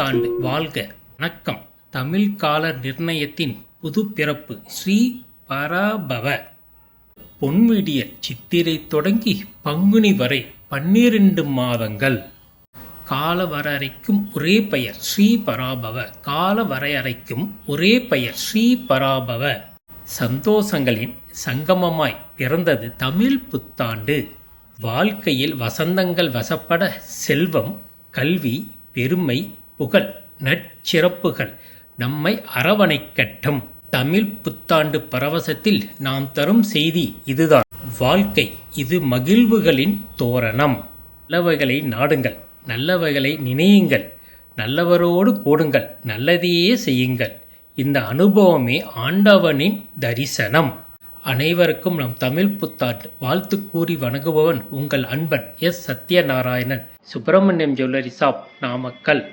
புத்தாண்டு வாழ்க. வணக்கம். தமிழ் கால நிர்ணயத்தின் புது பிறப்பு ஸ்ரீ பராபவ. பொன்விடியல் சித்திரை தொடங்கி பங்குனி வரை 12 மாதங்கள். கால வரையறைக்கும் ஒரே பெயர் ஸ்ரீ பராபவ. கால வரையறைக்கும் ஒரே பெயர் ஸ்ரீ பராபவ. சந்தோஷங்களின் சங்கமமாய் பிறந்தது தமிழ் புத்தாண்டு. வாழ்க்கையில் வசந்தங்கள் வசப்பட செல்வம், கல்வி, பெருமை, புகழ், நற்சிறப்புகள் நம்மை அரவணைக்கட்டும். தமிழ் புத்தாண்டு பரவசத்தில் நாம் தரும் செய்தி இதுதான். வாழ்க்கை இது மகிழ்வுகளின் தோரணம். நல்லவைகளை நாடுங்கள், நல்லவைகளை நினையுங்கள், நல்லவரோடு கூடுங்கள், நல்லதையே செய்யுங்கள். இந்த அனுபவமே ஆண்டவனின் தரிசனம். அனைவருக்கும் நம் தமிழ் புத்தாண்டு வாழ்த்து கூறி வணங்குபவன் உங்கள் அன்பன் S. Sathyanarayanan, Subramaniam jewellery shop, Namakkal.